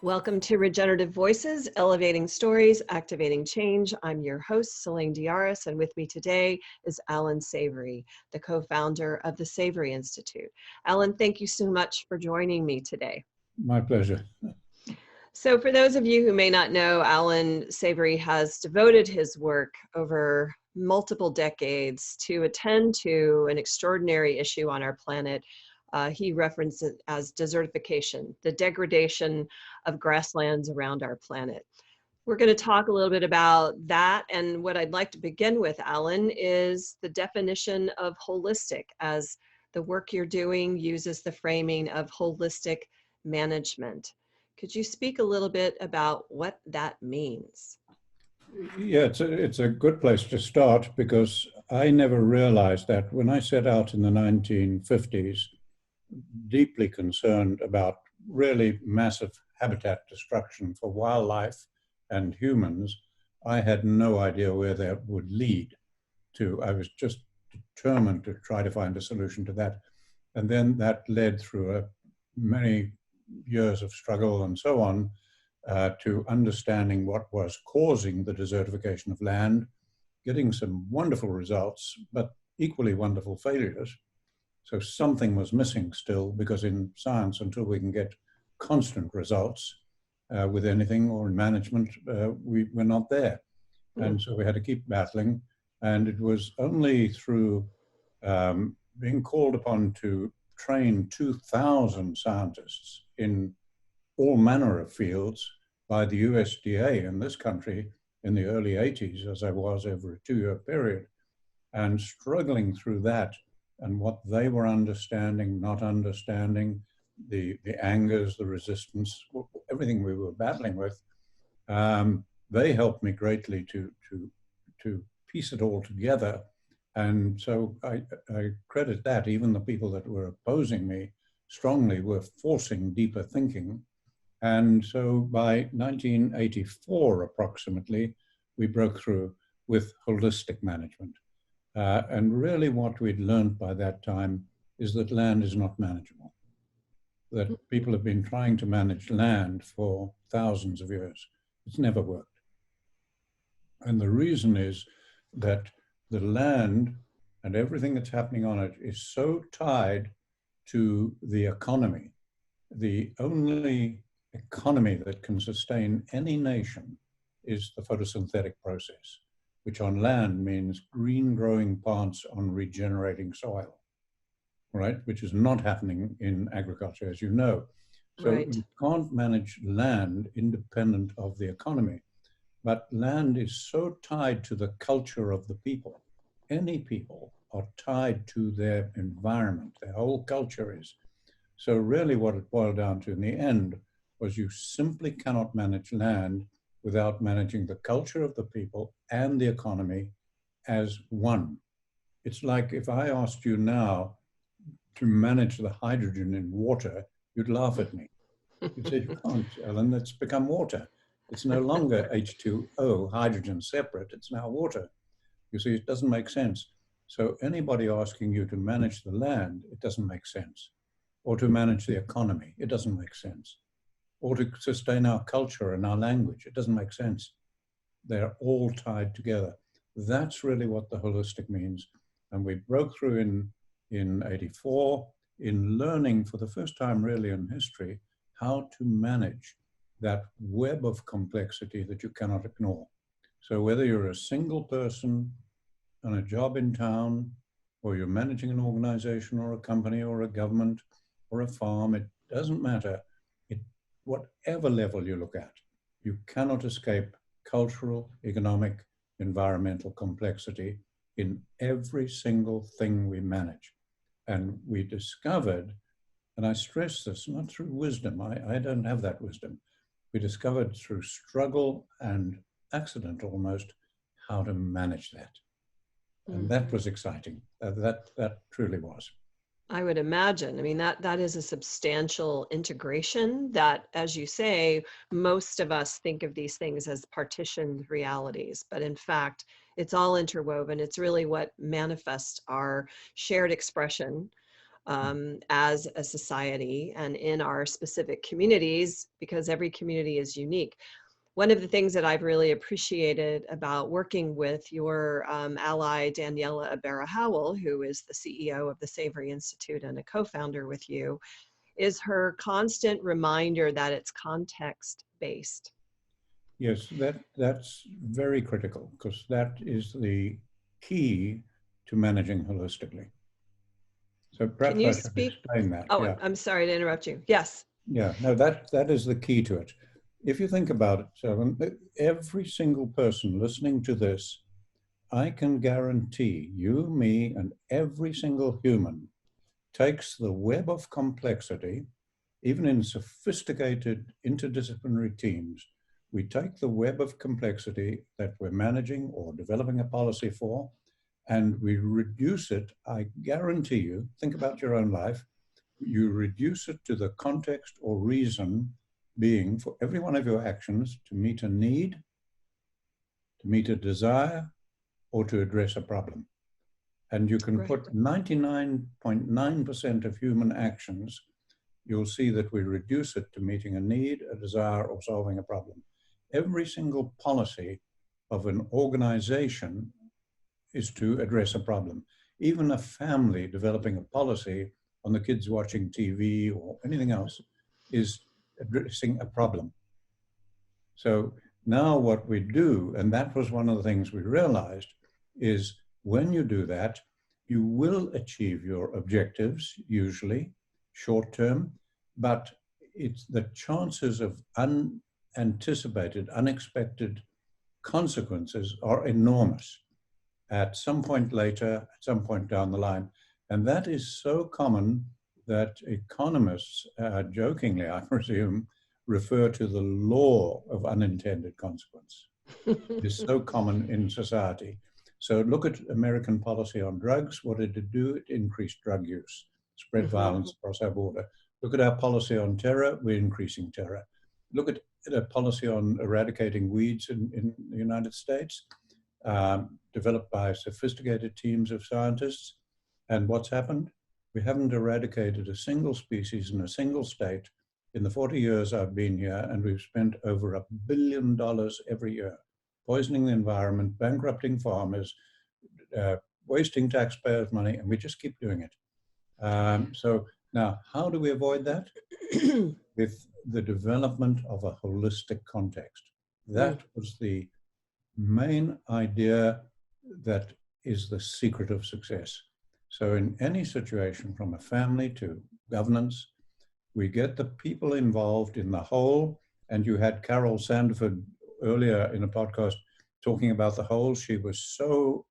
Welcome to Regenerative Voices, Elevating Stories, Activating Change. I'm your host, Celine Diaris, and with me today is Allan Savory, the co-founder of the Savory Institute. Allan, thank you so much for joining me today. My pleasure. So for those of you who may not know, Allan Savory has devoted his work over multiple decades to attend to an extraordinary issue on our planet. He referenced it as desertification, the degradation of grasslands around our planet. We're going to talk a little bit about that. And what I'd like to begin with, Allan, is the definition of holistic, as the work you're doing uses the framing of holistic management. Could you speak a little bit about what that means? Yeah, it's a good place to start because I never realized that when I set out in the 1950s, deeply concerned about really massive habitat destruction for wildlife and humans, I had no idea where that would lead to. I was just determined to try to find a solution to that. And then that led through many years of struggle and so on to understanding what was causing the desertification of land, getting some wonderful results, but equally wonderful failures. So something was missing still, because in science, until we can get constant results with anything or in management, we're not there. And so we had to keep battling. And it was only through being called upon to train 2,000 scientists in all manner of fields by the USDA in this country in the early 80s, as I was over a 2-year period, and struggling through that and what they were understanding, not understanding, the angers, the resistance, everything we were battling with. They helped me greatly to piece it all together. And so I credit that. Even the people that were opposing me strongly were forcing deeper thinking. And so by 1984, approximately, we broke through with holistic management. And really what we'd learned by that time is that land is not manageable, that people have been trying to manage land for thousands of years. It's never worked. And the reason is that the land and everything that's happening on it is so tied to the economy. The only economy that can sustain any nation is the photosynthetic process, which on land means green growing plants on regenerating soil, right? Which is not happening in agriculture, as you know. So you can't manage land independent of the economy. But land is so tied to the culture of the people. Any people are tied to their environment, their whole culture is. So really what it boiled down to in the end was you simply cannot manage land without managing the culture of the people and the economy as one. It's like if I asked you now to manage the hydrogen in water, you'd laugh at me. You'd say, you can't, Allan, it's become water. It's no longer H2O, hydrogen separate, it's now water. You see, it doesn't make sense. So anybody asking you to manage the land, it doesn't make sense. Or to manage the economy, it doesn't make sense. Or to sustain our culture and our language, it doesn't make sense. They're all tied together. That's really what the holistic means. And we broke through in 84 in learning for the first time really in history how to manage that web of complexity that you cannot ignore. So whether you're a single person on a job in town, or you're managing an organization or a company or a government or a farm, it doesn't matter. Whatever level you look at, you cannot escape cultural, economic, environmental complexity in every single thing we manage. And we discovered, and I stress this, not through wisdom, I don't have that wisdom. We discovered through struggle and accident almost how to manage that. And that was exciting. That truly was. I would imagine. I mean, that is a substantial integration that, as you say, most of us think of these things as partitioned realities, but in fact, it's all interwoven. It's really what manifests our shared expression as a society and in our specific communities, because every community is unique. One of the things that I've really appreciated about working with your ally, Daniela Abera-Howell, who is the CEO of the Savory Institute and a co-founder with you, is her constant reminder that it's context-based. Yes, that's very critical, because that is the key to managing holistically. So Can perhaps you I should speak? explain that. Oh, Yeah. I'm sorry to interrupt you. Yes. Yeah, no, that is the key to it. If you think about it, so every single person listening to this, I can guarantee you, me, and every single human takes the web of complexity, even in sophisticated interdisciplinary teams. We take the web of complexity that we're managing or developing a policy for, and we reduce it. I guarantee you, think about your own life, you reduce it to the context or reason being for every one of your actions to meet a need, to meet a desire, or to address a problem. And you can put 99.9% of human actions, you'll see that we reduce it to meeting a need, a desire, or solving a problem. Every single policy of an organization is to address a problem. Even a family developing a policy on the kids watching TV or anything else is addressing a problem. So now what we do, and that was one of the things we realized, is when you do that, you will achieve your objectives, usually short term, but it's the chances of unanticipated, unexpected consequences are enormous at some point later, at some point down the line. And that is so common that economists, jokingly, I presume, refer to the law of unintended consequence. It is so common in society. So look at American policy on drugs. What did it do? It increased drug use, spread violence across our border. Look at our policy on terror. We're increasing terror. Look at a policy on eradicating weeds in the United States. Developed by sophisticated teams of scientists. And what's happened? We haven't eradicated a single species in a single state in the 40 years I've been here, and we've spent over $1 billion every year, poisoning the environment, bankrupting farmers, wasting taxpayers' money, and we just keep doing it. So now, how do we avoid that? With the development of a holistic context. That was the main idea that is the secret of success. So in any situation, from a family to governance, we get the people involved in the whole. And you had Carol Sandford earlier in a podcast talking about the whole. She was so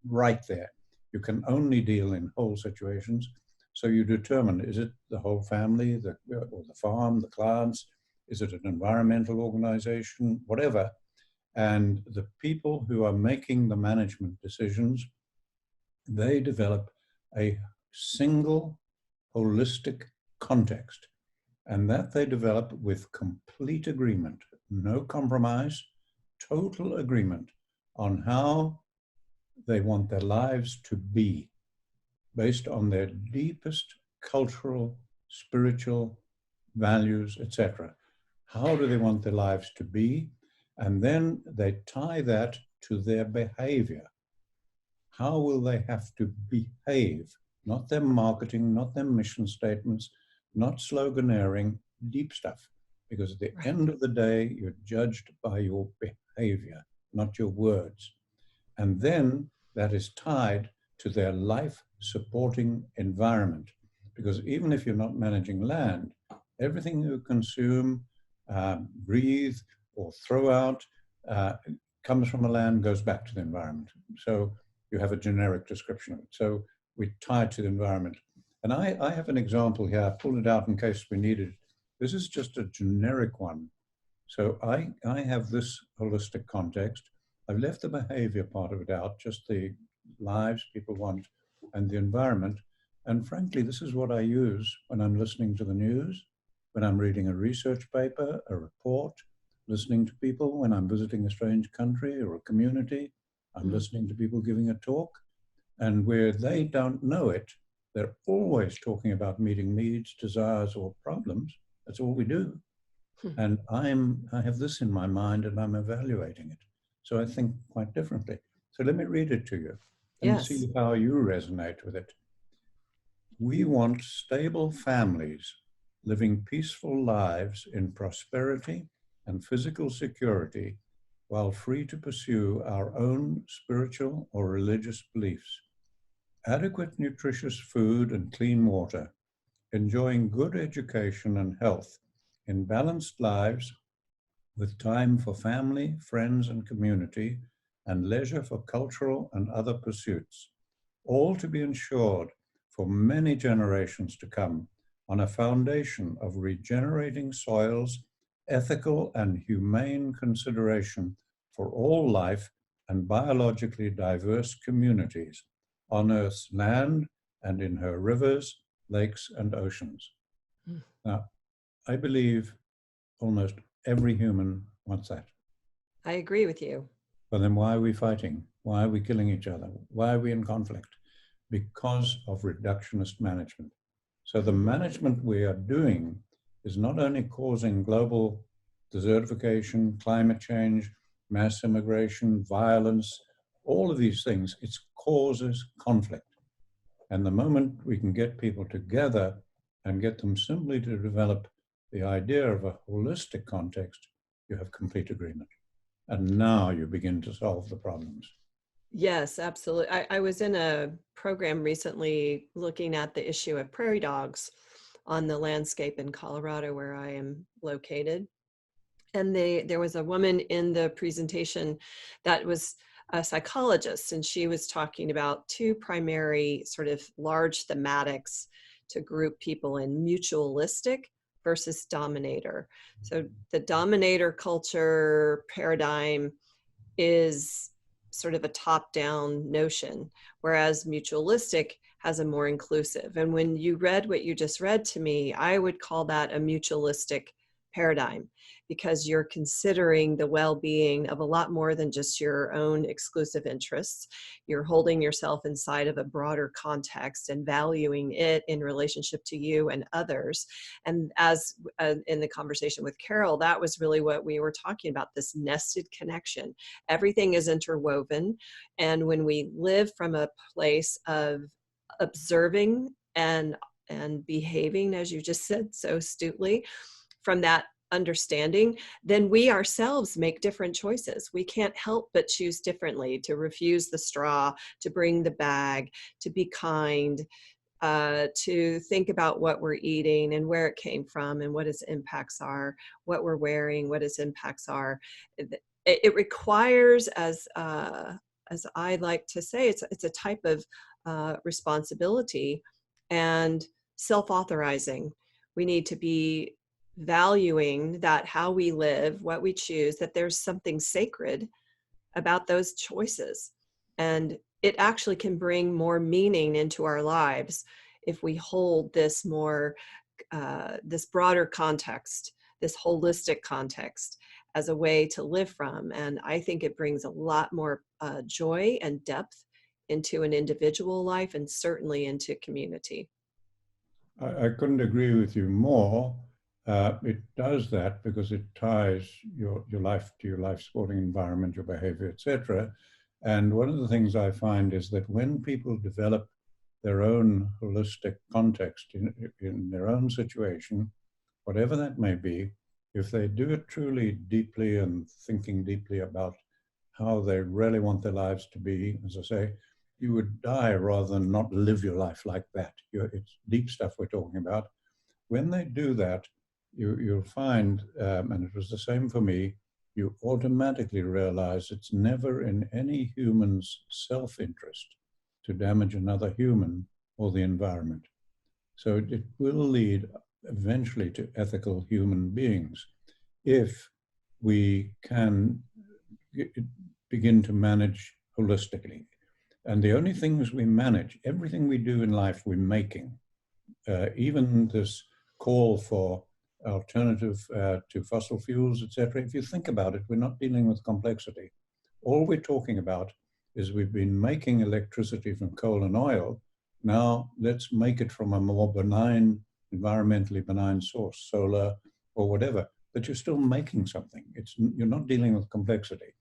right there. You can only deal in whole situations. So you determine, is it the whole family, or the farm, the clients? Is it an environmental organization, whatever? And the people who are making the management decisions, they develop a single holistic context, and that they develop with complete agreement, no compromise, total agreement on how they want their lives to be based on their deepest cultural, spiritual values, etc. How do they want their lives to be? And then they tie that to their behavior. How will they have to behave? Not their marketing, not their mission statements, not sloganeering, deep stuff. Because at the end of the day, you're judged by your behavior, not your words. And then that is tied to their life supporting environment. Because even if you're not managing land, everything you consume, breathe, or throw out comes from the land, goes back to the environment. So you have a generic description of it. So we tie it to the environment. And I have an example here. I pulled it out in case we needed it. This is just a generic one. So I have this holistic context. I've left the behavior part of it out, just the lives people want and the environment. And frankly, this is what I use when I'm listening to the news, when I'm reading a research paper, a report, listening to people when I'm visiting a strange country or a community. I'm listening to people giving a talk, and where they don't know it, They're always talking about meeting needs, desires, or problems. That's all we do. And I have this in my mind and I'm evaluating it. So I think quite differently. So let me read it to you and Yes. see how you resonate with it. We want stable families living peaceful lives in prosperity and physical security while free to pursue our own spiritual or religious beliefs. Adequate nutritious food and clean water, enjoying good education and health in balanced lives with time for family, friends, and community, and leisure for cultural and other pursuits, all to be ensured for many generations to come on a foundation of regenerating soils, ethical and humane consideration for all life and biologically diverse communities on Earth's land and in her rivers, lakes, and oceans. Now, I believe almost every human wants that. I agree with you. But then why are we fighting? Why are we killing each other? Why are we in conflict? Because of reductionist management. So the management we are doing is not only causing global desertification, climate change, mass immigration, violence, all of these things, it causes conflict. And the moment we can get people together and get them simply to develop the idea of a holistic context, you have complete agreement. And now you begin to solve the problems. Yes, absolutely. I was in a program recently looking at the issue of prairie dogs on the landscape in Colorado, where I am located. And there was a woman in the presentation that was a psychologist, and she was talking about two primary sort of large thematics to group people in: mutualistic versus dominator. So the dominator culture paradigm is sort of a top-down notion, whereas mutualistic has a more inclusive. And when you read what you just read to me, I would call that a mutualistic paradigm, because you're considering the well-being of a lot more than just your own exclusive interests. You're holding yourself inside of a broader context and valuing it in relationship to you and others. And as in the conversation with Carol, that was really what we were talking about, this nested connection. Everything is interwoven. And when we live from a place of observing and behaving, as you just said so astutely, from that understanding, then we ourselves make different choices. We can't help but choose differently, to refuse the straw, to bring the bag, to be kind, to think about what we're eating and where it came from and what its impacts are, what we're wearing, what its impacts are. It requires, as I like to say, it's a type of responsibility and self-authorizing. We need to be valuing that how we live, what we choose, that there's something sacred about those choices. And it actually can bring more meaning into our lives if we hold this more, this broader context, this holistic context, as a way to live from. And I think it brings a lot more joy and depth into an individual life, and certainly into community. I couldn't agree with you more. It does that because it ties your life to your life sporting environment, your behavior, etc. And one of the things I find is that when people develop their own holistic context in their own situation, whatever that may be, if they do it truly deeply and thinking deeply about how they really want their lives to be, as I say, you would die rather than not live your life like that. It's deep stuff we're talking about. When they do that, you'll find, and it was the same for me, you automatically realize it's never in any human's self-interest to damage another human or the environment. So it will lead eventually to ethical human beings if we can begin to manage holistically. And the only things we manage, everything we do in life, we're making. Even this call for alternative to fossil fuels, etc. If you think about it, we're not dealing with complexity. All we're talking about is we've been making electricity from coal and oil. Now let's make it from a more benign, environmentally benign source, solar or whatever, but you're still making something. You're not dealing with complexity.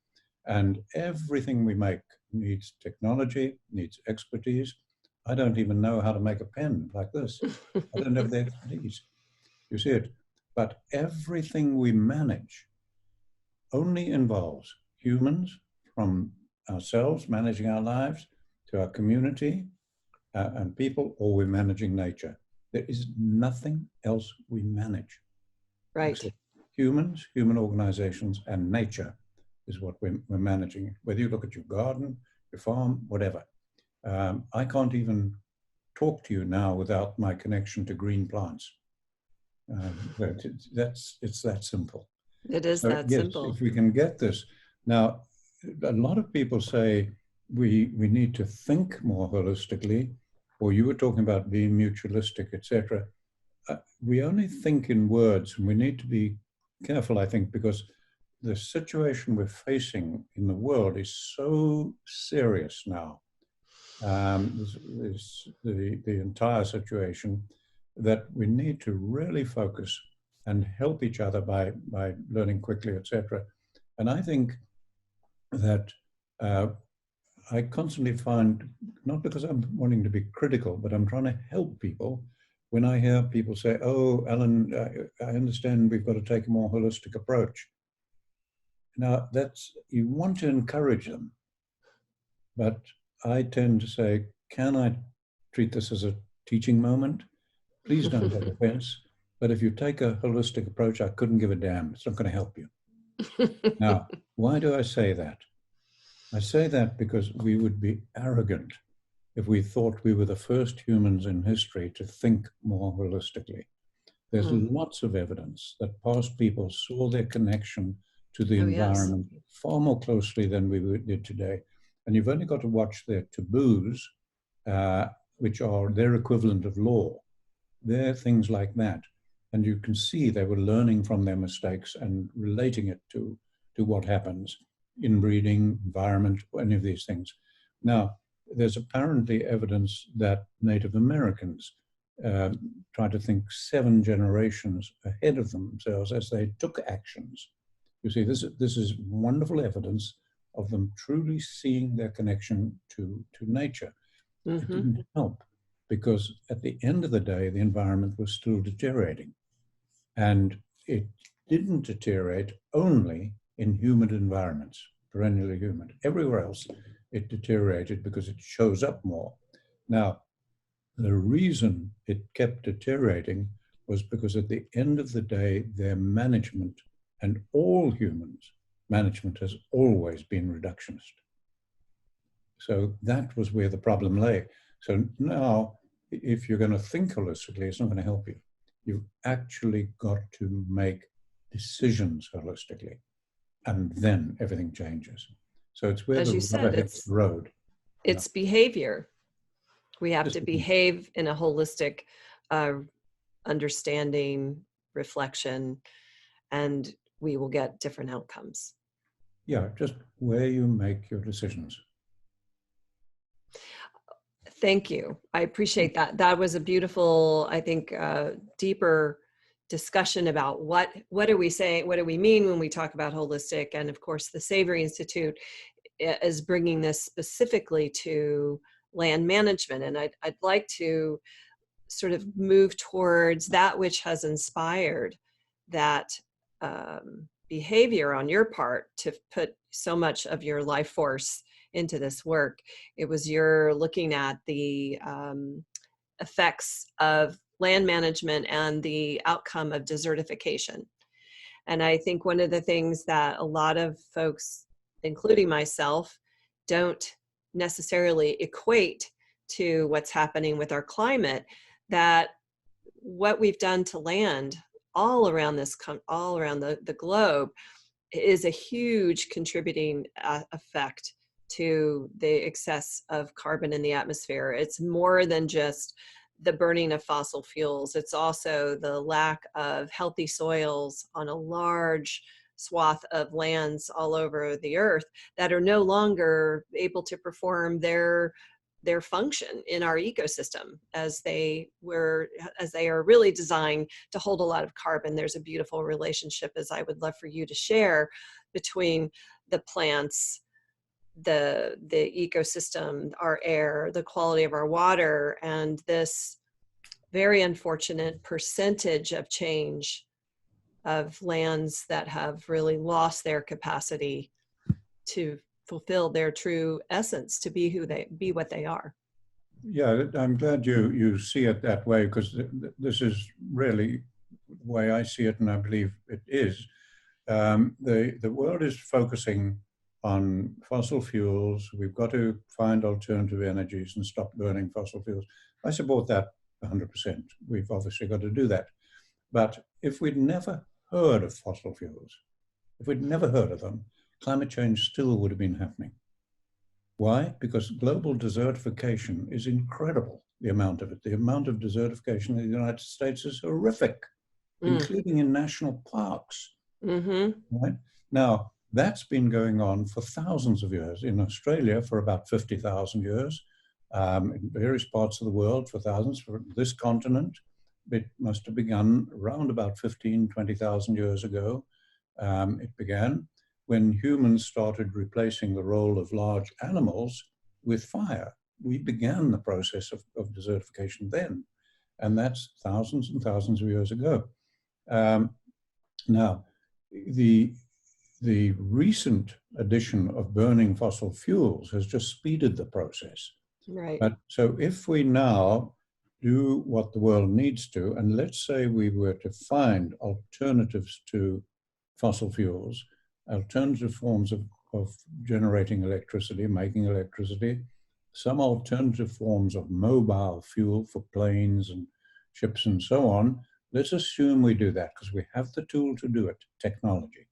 And everything we make needs technology, needs expertise. I don't even know how to make a pen like this. I don't have the expertise. You see it. But everything we manage only involves humans, from ourselves managing our lives to our community and people, or we're managing nature. There is nothing else we manage. Right. Except humans, human organizations, and nature is what we're managing. Whether you look at your garden, your farm, whatever. I can't even talk to you now without my connection to green plants. It's that simple. It is So that yes, simple. if we can get this. Now, a lot of people say we need to think more holistically, or you were talking about being mutualistic, etc. We only think in words, and we need to be careful, I think, because the situation we're facing in the world is so serious now. The entire situation, that we need to really focus and help each other by learning quickly, etc. And I think that I constantly find, not because I'm wanting to be critical, but I'm trying to help people. When I hear people say, "Oh, Allan, I understand we've got to take a more holistic approach." Now, you want to encourage them, but I tend to say, can I treat this as a teaching moment? Please don't take offense. But if you take a holistic approach, I couldn't give a damn. It's not going to help you. Now, why do I say that? I say that because we would be arrogant if we thought we were the first humans in history to think more holistically. There's lots of evidence that past people saw their connection to the environment far more closely than we did today. And you've only got to watch their taboos, which are their equivalent of law. They're things like that. And you can see they were learning from their mistakes and relating it to what happens in breeding, environment, any of these things. Now, there's apparently evidence that Native Americans try to think 7 generations ahead of themselves as they took actions. You see, this is wonderful evidence of them truly seeing their connection to nature. It didn't help, because at the end of the day, the environment was still deteriorating. And it didn't deteriorate only in humid environments, perennially humid. Everywhere else, it deteriorated because it shows up more. Now, the reason it kept deteriorating was because at the end of the day, their management, and all humans' management, has always been reductionist. So that was where the problem lay. So now, if you're going to think holistically, it's not going to help you. You've actually got to make decisions holistically, and then everything changes. So it's where As the you rubber said, hits the road. it's behavior. We have to behave in a holistic understanding, reflection, and we will get different outcomes. Yeah, just where you make your decisions. Thank you. I appreciate that. That was a beautiful, I think, deeper discussion about what are we saying, what do we mean when we talk about holistic, and of course, the Savory Institute is bringing this specifically to land management. And I'd like to sort of move towards that which has inspired that behavior on your part to put so much of your life force into this work. It was your looking at the effects of land management and the outcome of desertification. And I think one of the things that a lot of folks, including myself, don't necessarily equate to what's happening with our climate, that what we've done to land all around the globe is a huge contributing effect to the excess of carbon in the atmosphere. It's more than just the burning of fossil fuels. It's also the lack of healthy soils on a large swath of lands all over the earth that are no longer able to perform their their function in our ecosystem, as they are really designed to hold a lot of carbon. There's a beautiful relationship, as I would love for you to share, between the plants, the ecosystem, our air, the quality of our water, and this very unfortunate percentage of change of lands that have really lost their capacity to fulfill their true essence, to be what they are. Yeah, I'm glad you see it that way, because this is really the way I see it, and I believe it is. The world is focusing on fossil fuels. We've got to find alternative energies and stop burning fossil fuels. I support that 100%. We've obviously got to do that. But if we'd never heard of fossil fuels, if we'd never heard of them, climate change still would have been happening. Why? Because global desertification is incredible, the amount of it. The amount of desertification in the United States is horrific, including in national parks. Right? Now, that's been going on for thousands of years. In Australia, for about 50,000 years. In various parts of the world, for thousands. For this continent, it must have begun around about 15, 20,000 years ago. It began when humans started replacing the role of large animals with fire. We began the process of desertification then, and that's thousands and thousands of years ago. Now, the recent addition of burning fossil fuels has just speeded the process. Right. But so if we now do what the world needs to, and let's say we were to find alternatives to fossil fuels, alternative forms of generating electricity, making electricity, some alternative forms of mobile fuel for planes and ships and so on. Let's assume we do that, because we have the tool to do it, technology.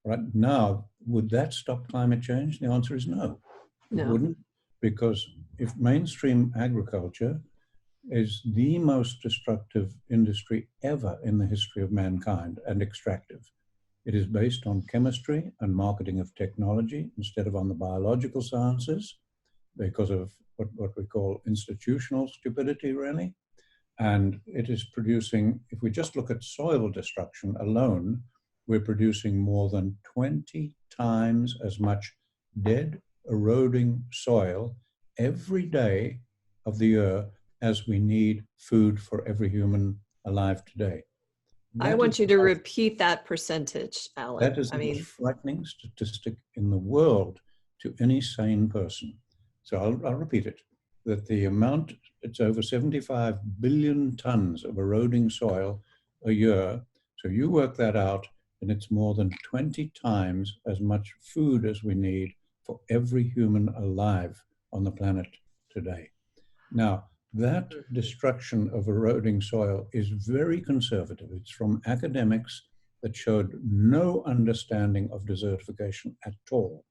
Right now, would that stop climate change? The answer is no. It wouldn't, because if mainstream agriculture is the most destructive industry ever in the history of mankind, and extractive. It is based on chemistry and marketing of technology instead of on the biological sciences, because of what we call institutional stupidity, really. And it is producing, if we just look at soil destruction alone, we're producing more than 20 times as much dead, eroding soil every day of the year as we need food for every human alive today. I want you to repeat that percentage, Allan. That is the most frightening statistic in the world to any sane person. So I'll repeat it, that the amount, it's over 75 billion tons of eroding soil a year. So you work that out, and it's more than 20 times as much food as we need for every human alive on the planet today. Now, that destruction of eroding soil is very conservative. It's from academics that showed no understanding of desertification at all.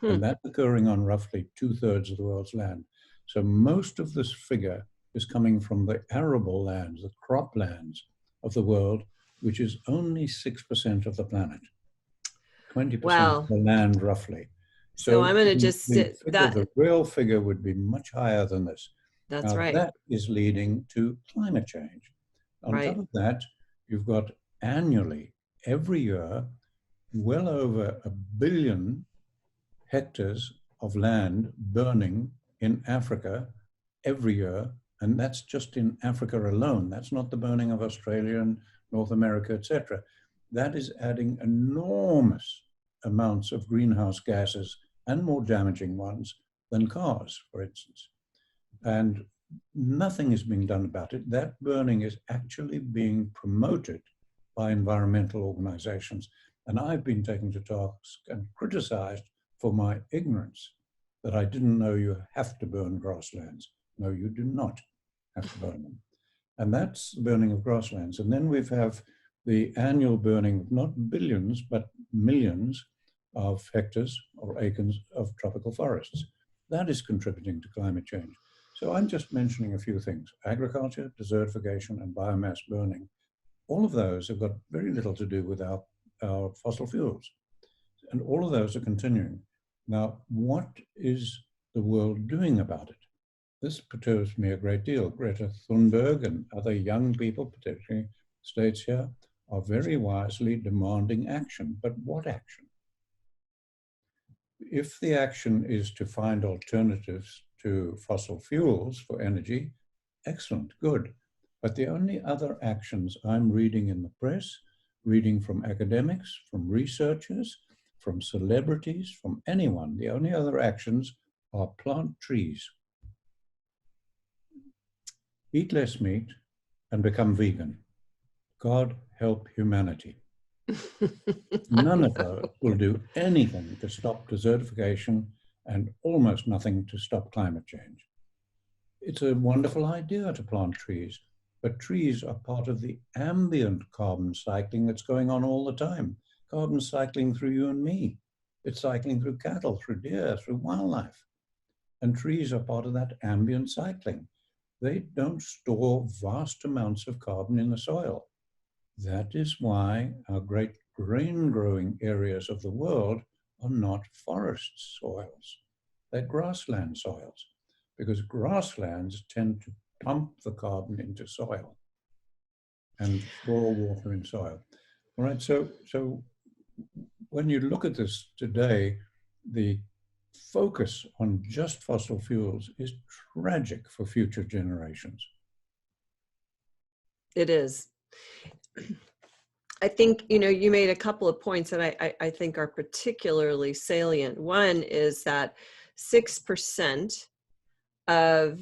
And that's occurring on roughly 2/3 of the world's land. So most of this figure is coming from the arable lands, the croplands of the world, which is only 6% of the planet, 20% of the land roughly. So I'm going to just the real figure would be much higher than this. That's right. That is leading to climate change. On top of that, you've got annually, every year, well over 1 billion hectares of land burning in Africa every year. And that's just in Africa alone. That's not the burning of Australia and North America, etc. That is adding enormous amounts of greenhouse gases, and more damaging ones than cars, for instance. And nothing is being done about it. That burning is actually being promoted by environmental organizations. And I've been taken to task and criticized for my ignorance, that I didn't know you have to burn grasslands. No, you do not have to burn them. And that's the burning of grasslands. And then we have the annual burning of not billions, but millions of hectares or acres of tropical forests. That is contributing to climate change. So I'm just mentioning a few things: agriculture, desertification, and biomass burning. All of those have got very little to do with our fossil fuels. And all of those are continuing. Now, what is the world doing about it? this perturbs me a great deal. Greta Thunberg and other young people, particularly states here, are very wisely demanding action. But what action? If the action is to find alternatives to fossil fuels for energy, excellent, good. But the only other actions I'm reading in the press, reading from academics, from researchers, from celebrities, from anyone, the only other actions are plant trees, eat less meat, and become vegan. God help humanity. None of those will do anything to stop desertification and almost nothing to stop climate change. It's a wonderful idea to plant trees, but trees are part of the ambient carbon cycling that's going on all the time. Carbon cycling through you and me. It's cycling through cattle, through deer, through wildlife. And trees are part of that ambient cycling. They don't store vast amounts of carbon in the soil. That is why our great grain-growing areas of the world are not forest soils. They're grassland soils, because grasslands tend to pump the carbon into soil and store water in soil. All right, so when you look at this today, the focus on just fossil fuels is tragic for future generations. It is. I think, you made a couple of points that I think are particularly salient. One is that 6% of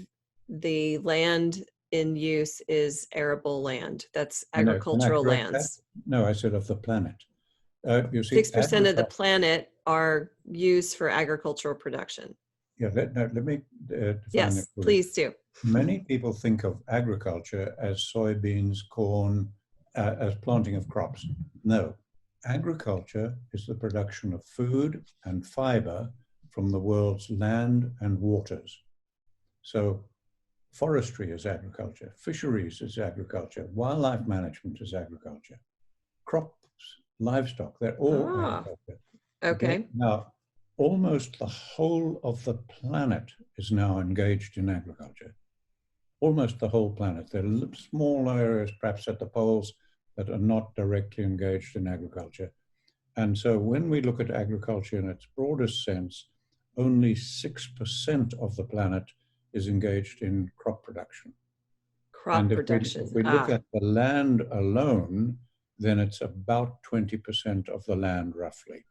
the land in use is arable land. That's agricultural lands. No, I said of the planet. You see, 6% of the planet are used for agricultural production. Yeah, let me define yes, it. Please do. Many people think of agriculture as soybeans, corn, as planting of crops. No, agriculture is the production of food and fiber from the world's land and waters. So forestry is agriculture, fisheries is agriculture, wildlife management is agriculture, crops, livestock, they're all agriculture. Okay. Now, almost the whole of the planet is now engaged in agriculture. Almost the whole planet. There are small areas, perhaps at the poles, that are not directly engaged in agriculture. And so when we look at agriculture in its broadest sense, only 6% of the planet is engaged in crop production. Production. If we look at the land alone, then it's about 20% of the land, roughly.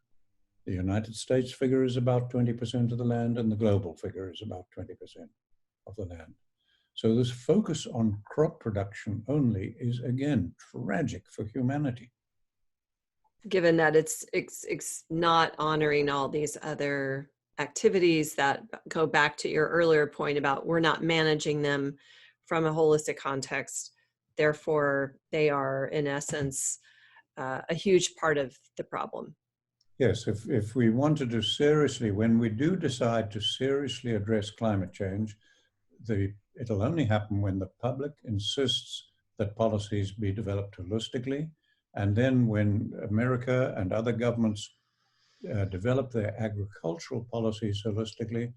The United States figure is about 20% of the land, and the global figure is about 20% of the land. So this focus on crop production only is, again, tragic for humanity. Given that it's not honoring all these other activities that go back to your earlier point about we're not managing them from a holistic context. Therefore, they are, in essence, a huge part of the problem. Yes, if we wanted to seriously, when we do decide to seriously address climate change, it'll only happen when the public insists that policies be developed holistically. And then when America and other governments develop their agricultural policies holistically,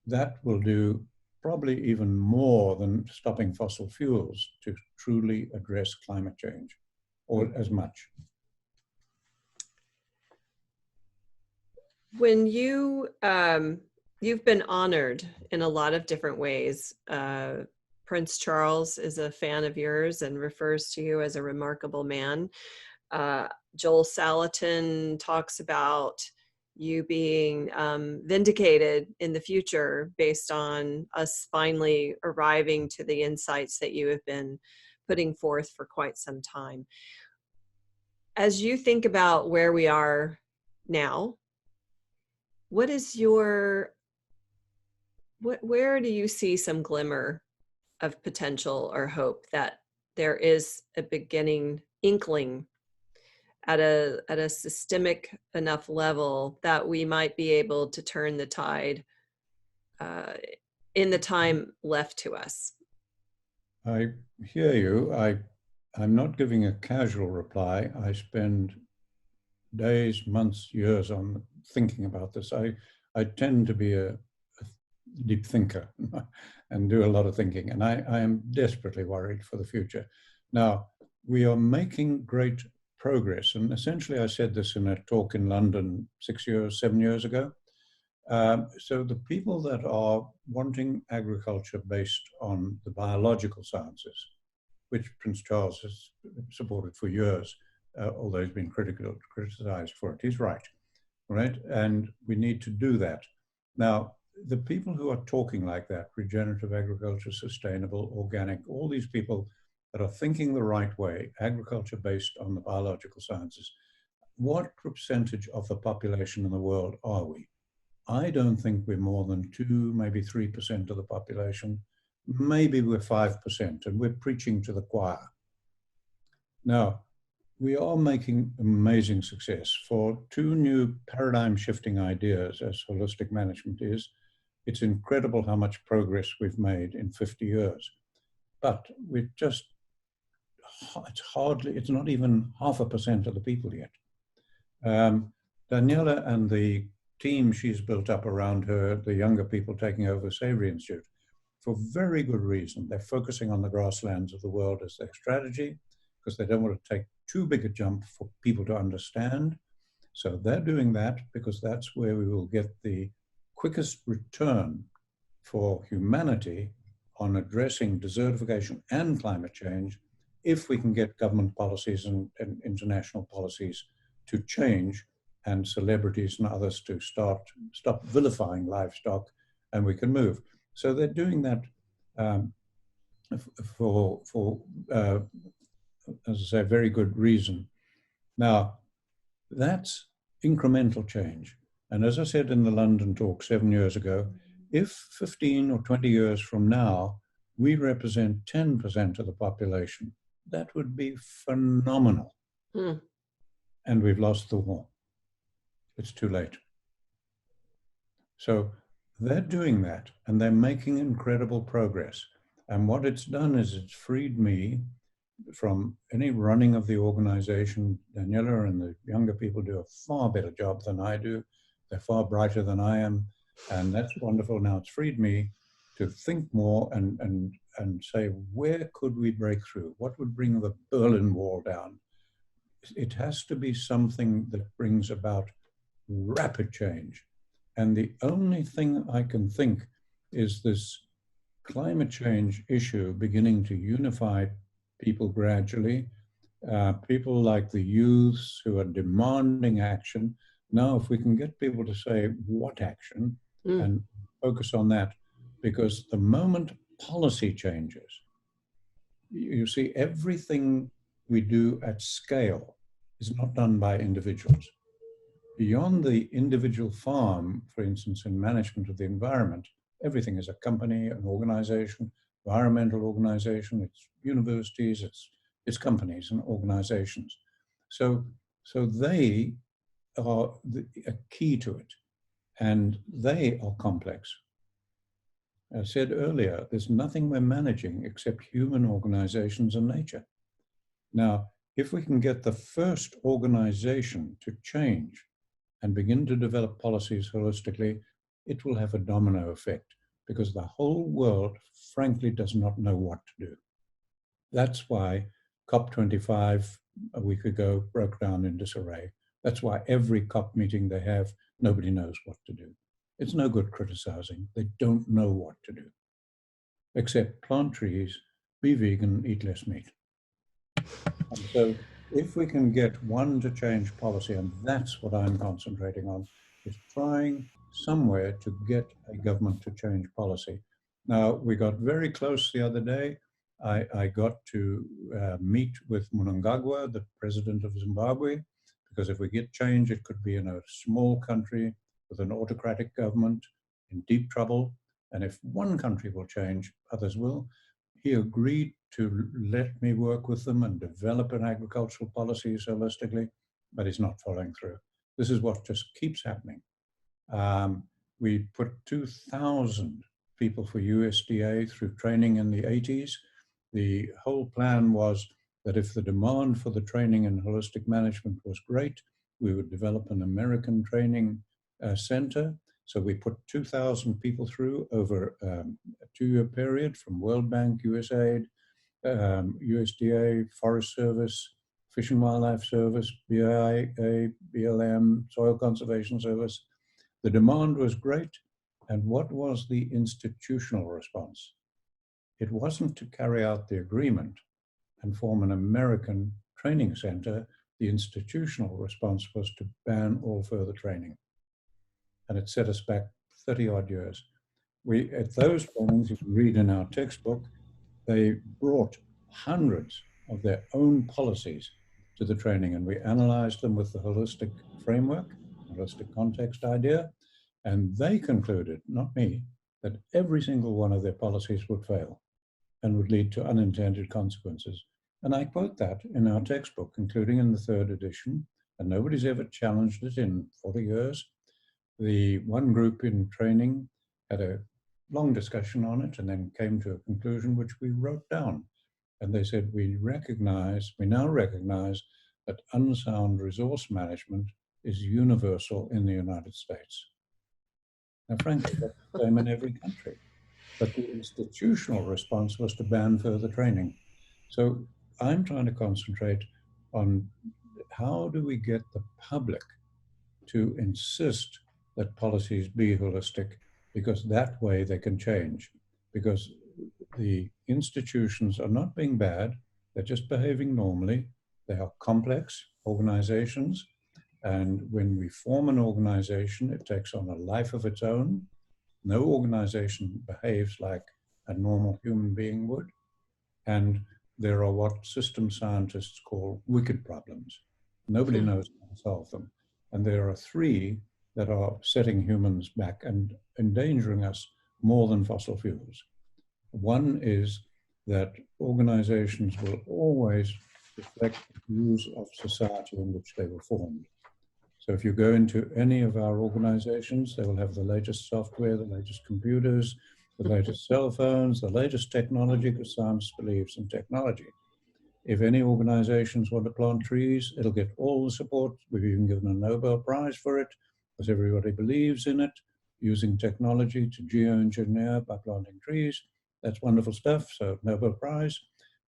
that will do probably even more than stopping fossil fuels to truly address climate change, or as much. When you've been honored in a lot of different ways. Prince Charles is a fan of yours and refers to you as a remarkable man. Joel Salatin talks about you being vindicated in the future based on us finally arriving to the insights that you have been putting forth for quite some time. As you think about where we are now, what is where do you see some glimmer of potential or hope that there is a beginning inkling at a systemic enough level that we might be able to turn the tide in the time left to us? I hear you. I'm not giving a casual reply. I spend days, months, years on thinking about this. I tend to be a deep thinker and do a lot of thinking. And I am desperately worried for the future. Now, we are making great progress. And essentially, I said this in a talk in London 7 years ago. So the people that are wanting agriculture based on the biological sciences, which Prince Charles has supported for years, although he's been criticized for it, he's right, right? And we need to do that. Now, the people who are talking like that, regenerative agriculture, sustainable, organic, all these people that are thinking the right way, agriculture based on the biological sciences, what percentage of the population in the world are we? I don't think we're more than 2, maybe 3% of the population. Maybe we're 5%, and we're preaching to the choir. Now, we are making amazing success for 2 new paradigm shifting ideas as holistic management is. It's incredible how much progress we've made in 50 years. But we're just, it's not even 0.5% of the people yet. Daniela and the team she's built up around her, the younger people taking over Savory Institute, for very good reason. They're focusing on the grasslands of the world as their strategy, because they don't want to take too big a jump for people to understand. So they're doing that because that's where we will get the quickest return for humanity on addressing desertification and climate change, if we can get government policies and international policies to change, and celebrities and others to stop vilifying livestock, and we can move. So they're doing that for as I say, very good reason. Now, that's incremental change. And as I said in the London talk 7 years ago, if 15 or 20 years from now, we represent 10% of the population, that would be phenomenal. And we've lost the war. It's too late. So they're doing that, and they're making incredible progress. And what it's done is it's freed me from any running of the organization. Daniela and the younger people do a far better job than I do. They're far brighter than I am. And that's wonderful. Now it's freed me to think more and say, where could we break through? What would bring the Berlin Wall down? It has to be something that brings about rapid change. And the only thing I can think is this climate change issue beginning to unify people gradually, people like the youths who are demanding action. Now, if we can get people to say what action and focus on that, because the moment policy changes, you see, everything we do at scale is not done by individuals. Beyond the individual farm, for instance, in management of the environment, everything is a company, an organization, environmental organization, it's universities, it's companies and organizations. So they are a key to it, and they are complex. As I said earlier, there's nothing we're managing except human organizations and nature. Now, if we can get the first organization to change and begin to develop policies holistically, it will have a domino effect, because the whole world, frankly, does not know what to do. That's why COP25 a week ago broke down in disarray. That's why every COP meeting they have, nobody knows what to do. It's no good criticizing. They don't know what to do, except plant trees, be vegan, eat less meat. And so if we can get one to change policy, and that's what I'm concentrating on, is trying somewhere to get a government to change policy. Now, we got very close the other day. I got to meet with Mnangagwa, the president of Zimbabwe, because if we get change, it could be in a small country with an autocratic government in deep trouble. And if one country will change, others will. He agreed to let me work with them and develop an agricultural policy holistically, but he's not following through. This is what just keeps happening. We put 2,000 people for USDA through training in the 80s. The whole plan was that if the demand for the training in holistic management was great, we would develop an American training center So we put 2,000 people through over a 2-year period from World Bank, USAID, USDA, Forest Service, Fish and Wildlife Service, BIA, BLM, Soil Conservation Service. The demand was great. And what was the institutional response? It wasn't to carry out the agreement and form an American training center. The institutional response was to ban all further training. And it set us back 30 odd years. At those trainings, if you read in our textbook, they brought hundreds of their own policies to the training, and we analyzed them with the holistic framework, holistic context idea, and they concluded, not me, that every single one of their policies would fail and would lead to unintended consequences. And I quote that in our textbook, including in the 3rd edition, and nobody's ever challenged it in 40 years. The one group in training had a long discussion on it and then came to a conclusion which we wrote down. And they said, we now recognize that unsound resource management is universal in the United States. Now, frankly, that's the same in every country. But the institutional response was to ban further training. So I'm trying to concentrate on how do we get the public to insist that policies be holistic, because that way they can change. Because the institutions are not being bad, they're just behaving normally. They are complex organizations. And when we form an organization, it takes on a life of its own. No organization behaves like a normal human being would. And there are what system scientists call wicked problems. Nobody knows how to solve them. And there are 3 that are setting humans back and endangering us more than fossil fuels. One is that organizations will always reflect the views of society in which they were formed. So if you go into any of our organizations, they will have the latest software, the latest computers, the latest cell phones, the latest technology, because science believes in technology. If any organizations want to plant trees, it'll get all the support. We've even given a Nobel Prize for it, because everybody believes in it, using technology to geoengineer by planting trees. That's wonderful stuff, so Nobel Prize,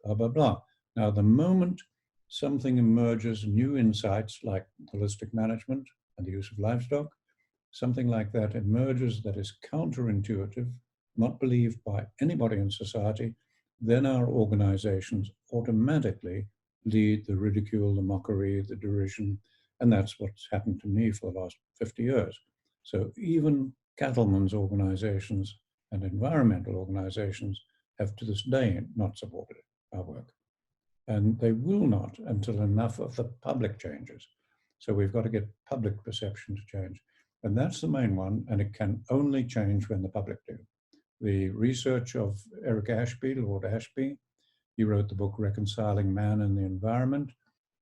blah, blah, blah. Now, the moment something emerges, new insights like holistic management and the use of livestock, something like that emerges that is counterintuitive, not believed by anybody in society, then our organizations automatically lead the ridicule, the mockery, the derision, and that's what's happened to me for the last 50 years. So even cattlemen's organizations and environmental organizations have to this day not supported our work. And they will not until enough of the public changes. So we've got to get public perception to change. And that's the main one, and it can only change when the public do. The research of Eric Ashby, Lord Ashby, he wrote the book Reconciling Man and the Environment,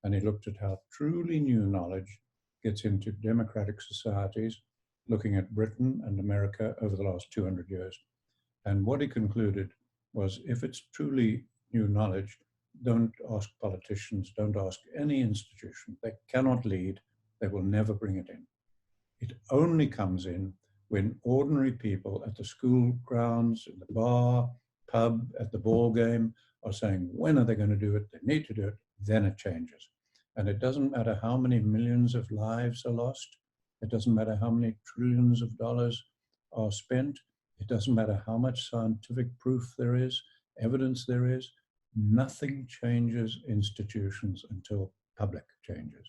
and he looked at how truly new knowledge gets into democratic societies, looking at Britain and America over the last 200 years. And what he concluded was, if it's truly new knowledge, don't ask politicians, don't ask any institution. They cannot lead, they will never bring it in. It only comes in when ordinary people at the school grounds, in the bar, pub, at the ball game are saying, when are they going to do it? They need to do it, then it changes. And it doesn't matter how many millions of lives are lost. It doesn't matter how many trillions of dollars are spent. It doesn't matter how much scientific proof there is, evidence there is. Nothing changes institutions until public changes.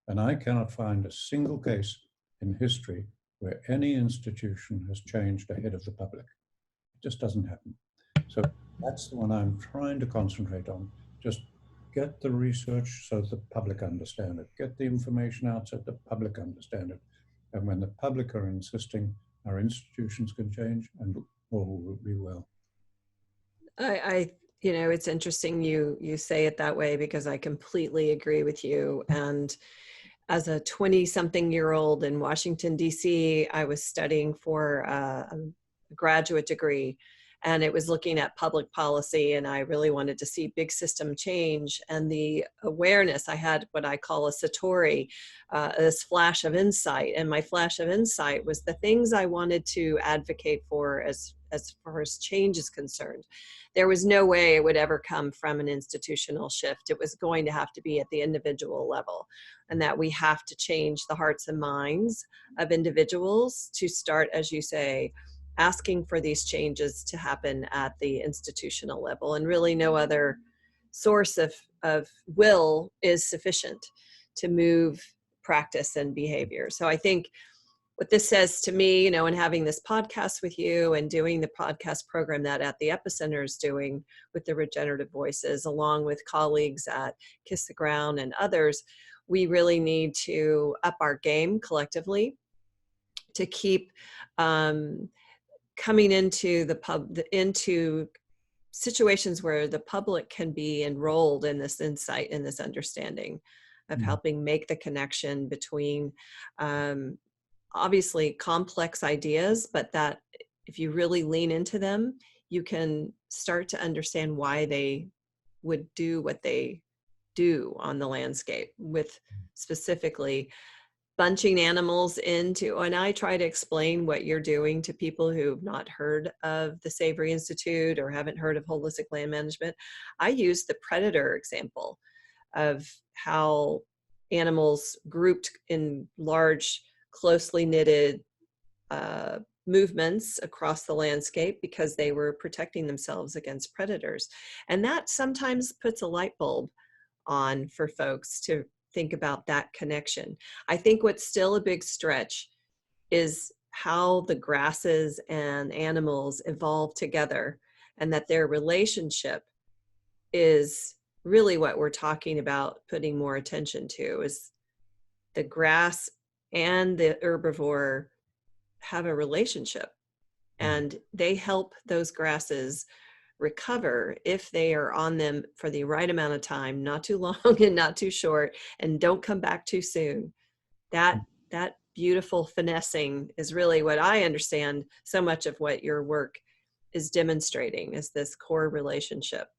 And I cannot find a single case in history where any institution has changed ahead of the public. It just doesn't happen. So that's the one I'm trying to concentrate on. Just get the research so the public understand it. Get the information out so the public understand it. And when the public are insisting, our institutions can change and all will be well. You know, it's interesting you say it that way, because I completely agree with you. And as a 20-something-year-old in Washington, D.C., I was studying for a graduate degree. and it was looking at public policy, and I really wanted to see big system change. And the awareness, I had what I call a Satori, this flash of insight. And my flash of insight was the things I wanted to advocate for as far as change is concerned. There was no way it would ever come from an institutional shift. It was going to have to be at the individual level, and that we have to change the hearts and minds of individuals to start, as you say, asking for these changes to happen at the institutional level. And really no other source of will is sufficient to move practice and behavior. So I think what this says to me, you know, and having this podcast with you and doing the podcast program that At the Epicenter is doing with the Regenerative Voices, along with colleagues at Kiss the Ground and others, we really need to up our game collectively to keep coming into into situations where the public can be enrolled in this insight, in this understanding of helping make the connection between obviously complex ideas, but that if you really lean into them, you can start to understand why they would do what they do on the landscape, with specifically bunching animals into, and I try to explain what you're doing to people who've not heard of the Savory Institute or haven't heard of holistic land management. I use the predator example of how animals grouped in large, closely knitted movements across the landscape because they were protecting themselves against predators. And that sometimes puts a light bulb on for folks to think about that connection. I think what's still a big stretch is how the grasses and animals evolve together, and that their relationship is really what we're talking about putting more attention to. Is the grass and the herbivore have a relationship, and they help those grasses recover if they are on them for the right amount of time, not too long and not too short, and don't come back too soon. That beautiful finessing is really what I understand so much of what your work is demonstrating, is this core relationship.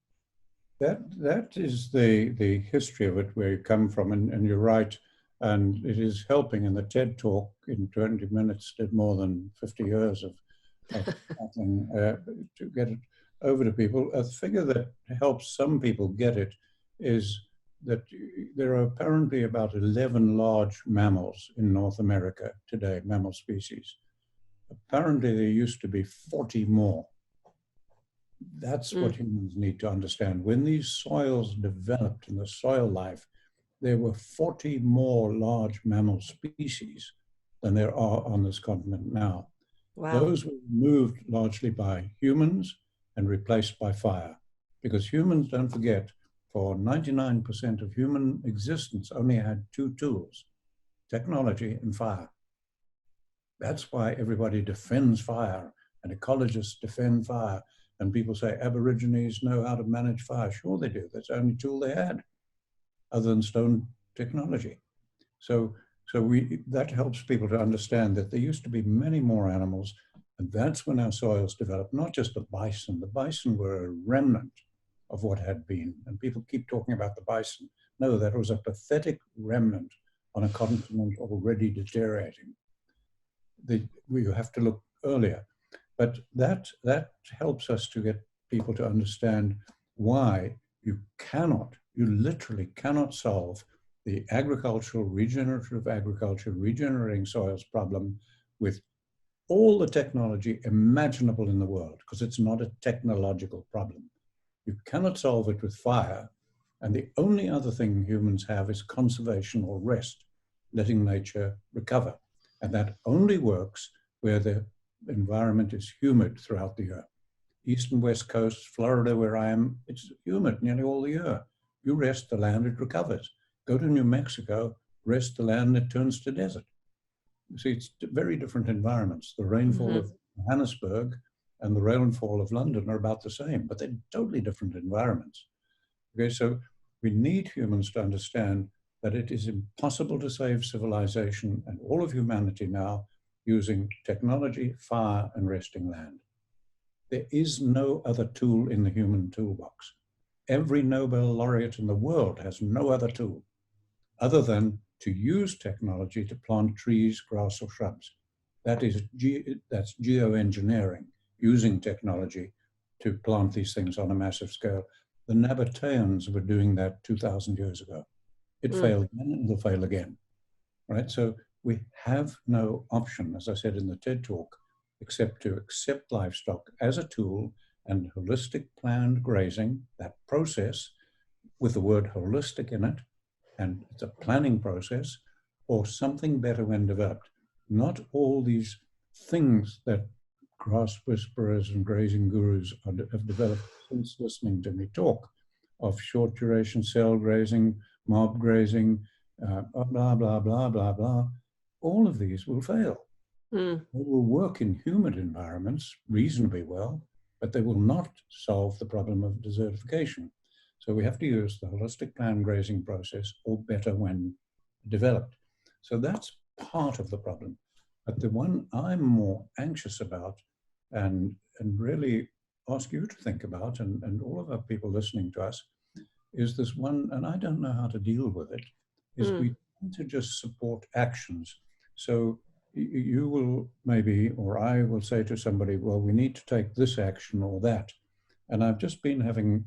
That is the history of it, where you come from, and you're right. And it is helping. In the TED Talk in 20 minutes did more than 50 years of nothing to get it over to people. A figure that helps some people get it is that there are apparently about 11 large mammals in North America today, mammal species. Apparently there used to be 40 more. That's what humans need to understand. When these soils developed in the soil life, there were 40 more large mammal species than there are on this continent now. Wow. Those were removed largely by humans and replaced by fire. Because humans, don't forget, for 99% of human existence only had two tools: technology and fire. That's why everybody defends fire, and ecologists defend fire. And people say Aborigines know how to manage fire. Sure they do. That's the only tool they had, other than stone technology. So that helps people to understand that there used to be many more animals, and that's when our soils developed, not just the bison. The bison were a remnant of what had been, and people keep talking about the bison. No, that was a pathetic remnant on a continent already deteriorating. We have to look earlier. But that helps us to get people to understand why you literally cannot solve the regenerative agriculture, regenerating soils problem with all the technology imaginable in the world, because it's not a technological problem. You cannot solve it with fire, and the only other thing humans have is conservation or rest, letting nature recover. And that only works where the environment is humid throughout the year. East and West Coast, Florida, where I am, it's humid nearly all the year. You rest the land, it recovers. Go to New Mexico, rest the land, it turns to desert. You see, it's very different environments. The rainfall of Johannesburg and the rainfall of London are about the same, but they're totally different environments. Okay, so we need humans to understand that it is impossible to save civilization and all of humanity now using technology, fire, and resting land. There is no other tool in the human toolbox. Every Nobel laureate in the world has no other tool other than to use technology to plant trees, grass, or shrubs. That's geoengineering, using technology to plant these things on a massive scale. The Nabateans were doing that 2,000 years ago. It failed then, and it'll fail again, right? So we have no option, as I said in the TED Talk, except to accept livestock as a tool and holistic planned grazing, that process with the word holistic in it, and it's a planning process, or something better when developed. Not all these things that grass whisperers and grazing gurus have developed since listening to me talk of short duration cell grazing, mob grazing, blah, blah, blah, blah, blah. All of these will fail. They will work in humid environments reasonably well, but they will not solve the problem of desertification. So we have to use the holistic plan grazing process, or better when developed. So that's part of the problem. But the one I'm more anxious about and really ask you to think about, and all of our people listening to us, is this one, and I don't know how to deal with it, is we tend to just support actions. So you will maybe, or I will say to somebody, well, we need to take this action or that. And I've just been having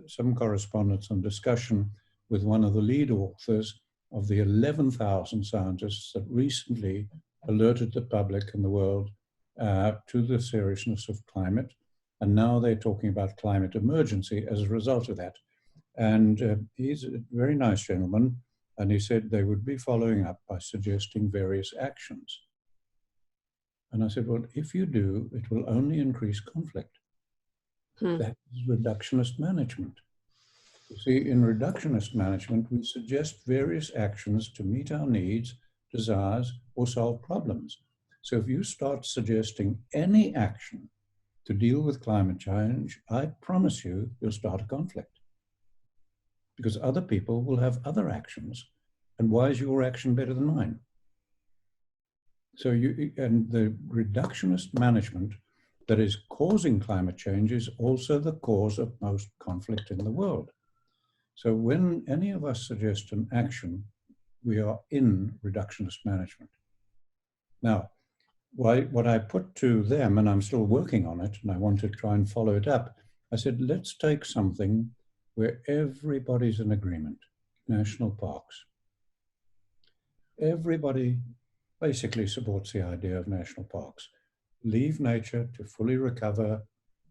some correspondence and discussion with one of the lead authors of the 11,000 scientists that recently alerted the public and the world to the seriousness of climate. And now they're talking about climate emergency as a result of that. And he's a very nice gentleman. And he said they would be following up by suggesting various actions. And I said, well, if you do, it will only increase conflict. That is reductionist management. You see, in reductionist management, we suggest various actions to meet our needs, desires, or solve problems. So if you start suggesting any action to deal with climate change, I promise you, you'll start a conflict. Because other people will have other actions. And why is your action better than mine? So and the reductionist management that is causing climate change is also the cause of most conflict in the world. So when any of us suggest an action, we are in reductionist management. Now, what I put to them, and I'm still working on it, and I want to try and follow it up, I said, let's take something where everybody's in agreement, national parks. Everybody basically supports the idea of national parks. Leave nature to fully recover,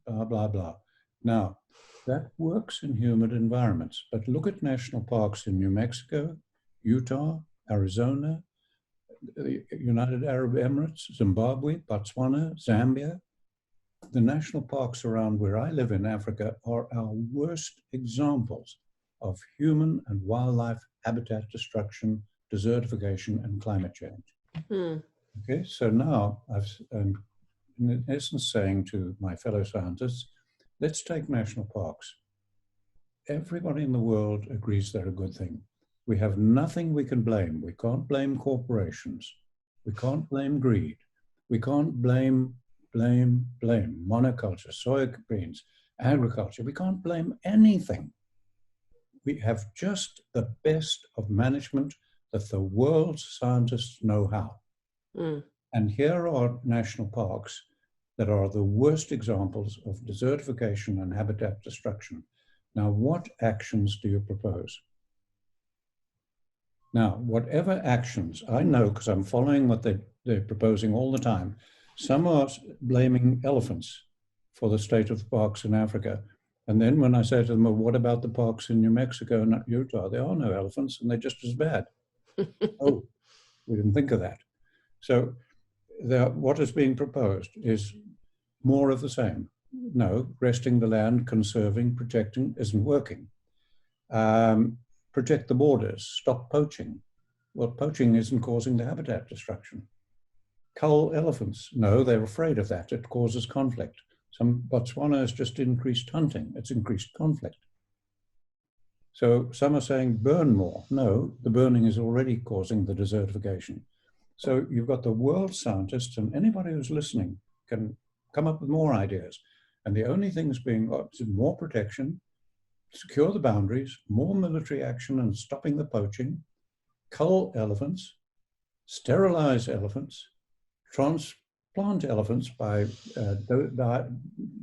blah, blah, blah. Now, that works in humid environments, but look at national parks in New Mexico, Utah, Arizona, the United Arab Emirates, Zimbabwe, Botswana, Zambia. The national parks around where I live in Africa are our worst examples of human and wildlife habitat destruction, desertification, and climate change. Okay, so now I'm in essence saying to my fellow scientists, let's take national parks. Everybody in the world agrees they're a good thing. We have nothing we can blame. We can't blame corporations. We can't blame greed. We can't blame monoculture, soybeans, agriculture. We can't blame anything. We have just the best of management that the world's scientists know how. And here are national parks that are the worst examples of desertification and habitat destruction. Now, what actions do you propose? Now, whatever actions, I know because I'm following what they're proposing all the time. Some are blaming elephants for the state of the parks in Africa. And then when I say to them, well, what about the parks in New Mexico and Utah? There are no elephants and they're just as bad. Oh, we didn't think of that. So what is being proposed is more of the same. No, resting the land, conserving, protecting isn't working. Protect the borders, stop poaching. Well, poaching isn't causing the habitat destruction. Cull elephants, no, they're afraid of that. It causes conflict. Botswana has just increased hunting. It's increased conflict. So some are saying burn more. No, the burning is already causing the desertification. So you've got the world scientists, and anybody who's listening can come up with more ideas. And the only things being got is more protection, secure the boundaries, more military action and stopping the poaching, cull elephants, sterilize elephants, transplant elephants by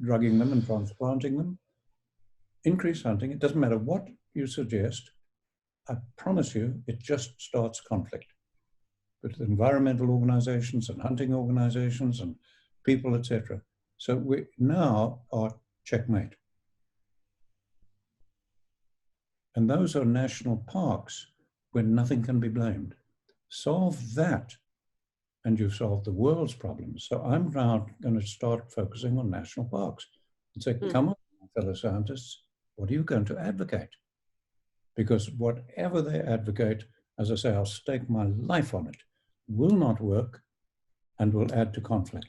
drugging them and transplanting them, increase hunting. It doesn't matter what you suggest. I promise you, it just starts conflict with environmental organizations and hunting organizations and people, etc. So we now are checkmate. And those are national parks where nothing can be blamed. Solve that, and you've solved the world's problems. So I'm now going to start focusing on national parks and say, come on, fellow scientists, what are you going to advocate? Because whatever they advocate, as I say, I'll stake my life on it, will not work and will add to conflict.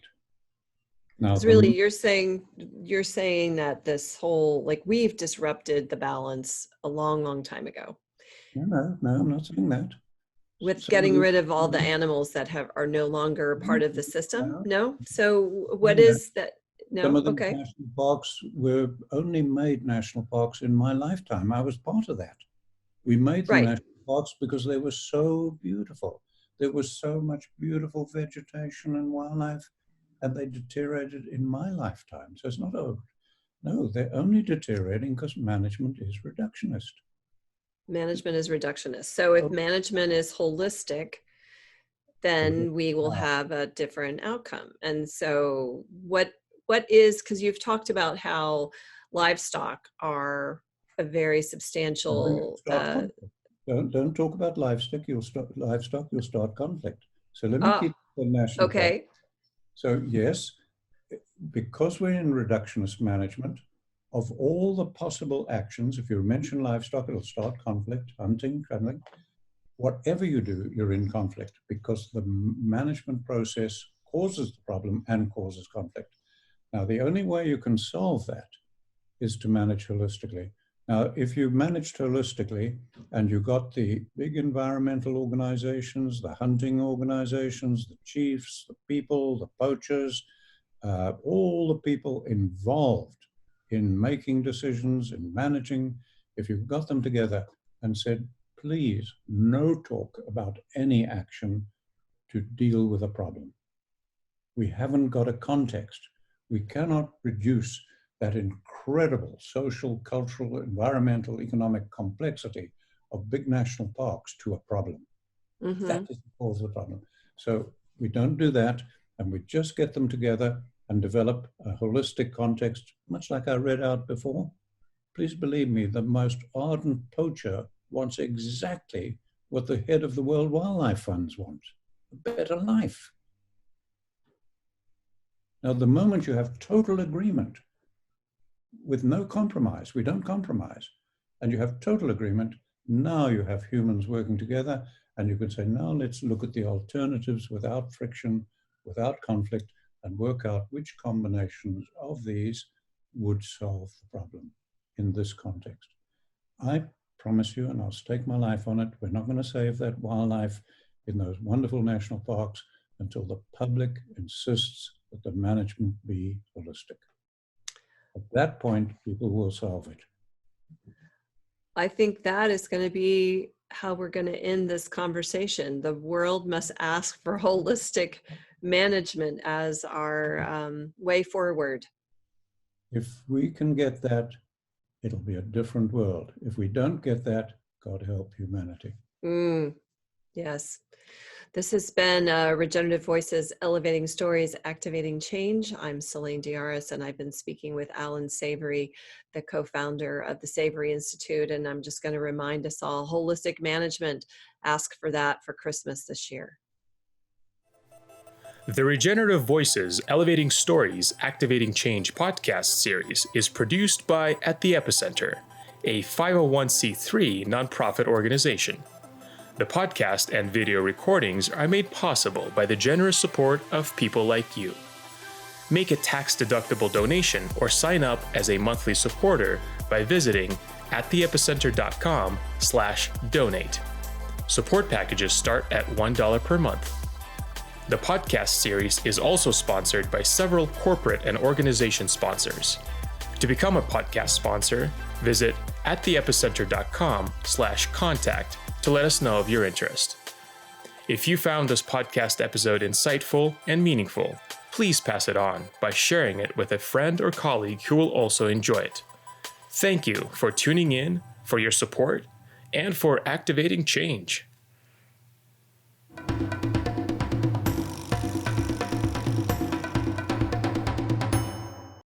Now, it's really, you're saying that this whole, like, we've disrupted the balance a long time ago. No, I'm not saying that. With getting rid of all the animals that are no longer part of the system? No? So what is that? No? Some of the okay. national parks were only made national parks in my lifetime. I was part of that. We made them national parks because they were so beautiful. There was so much beautiful vegetation and wildlife, and they deteriorated in my lifetime. So it's not old. No, they're only deteriorating because management is reductionist. Management is reductionist. So if management is holistic, then we will have a different outcome. And so what is, because you've talked about how livestock are a very substantial. Don't talk about livestock. You'll start conflict. So let me keep the national. Okay. Park. So yes, because we're in reductionist management, of all the possible actions, if you mention livestock, it'll start conflict, hunting, traveling. Whatever you do, you're in conflict because the management process causes the problem and causes conflict. Now, the only way you can solve that is to manage holistically. Now, if you managed holistically and you got the big environmental organizations, the hunting organizations, the chiefs, the people, the poachers, all the people involved in making decisions, in managing, if you've got them together and said, please, no talk about any action to deal with a problem. We haven't got a context. We cannot reduce that incredible social, cultural, environmental, economic complexity of big national parks to a problem. That is the cause of the problem. So we don't do that, and we just get them together and develop a holistic context, much like I read out before. Please believe me, the most ardent poacher wants exactly what the head of the World Wildlife Funds wants, a better life. Now, the moment you have total agreement with no compromise, we don't compromise, and you have total agreement, now you have humans working together, and you can say, now let's look at the alternatives without friction, without conflict, and work out which combinations of these would solve the problem in this context. I promise you, and I'll stake my life on it, we're not going to save that wildlife in those wonderful national parks until the public insists that the management be holistic. At that point, people will solve it. I think that is going to be how we're going to end this conversation. The world must ask for holistic management as our way forward. If we can get that, it'll be a different world. If we don't get that, God help humanity. Yes. This has been Regenerative Voices, Elevating Stories, Activating Change. I'm Celine Diaris, and I've been speaking with Allan Savory, the co-founder of the Savory Institute. And I'm just going to remind us all, holistic management, ask for that for Christmas this year. The Regenerative Voices, Elevating Stories, Activating Change podcast series is produced by At the Epicenter, a 501c3 nonprofit organization. The podcast and video recordings are made possible by the generous support of people like you. Make a tax-deductible donation or sign up as a monthly supporter by visiting attheepicenter.com/donate. Support packages start at $1 per month. The podcast series is also sponsored by several corporate and organization sponsors. To become a podcast sponsor, visit attheepicenter.com/contact to let us know of your interest. If you found this podcast episode insightful and meaningful, please pass it on by sharing it with a friend or colleague who will also enjoy it. Thank you for tuning in, for your support, and for activating change.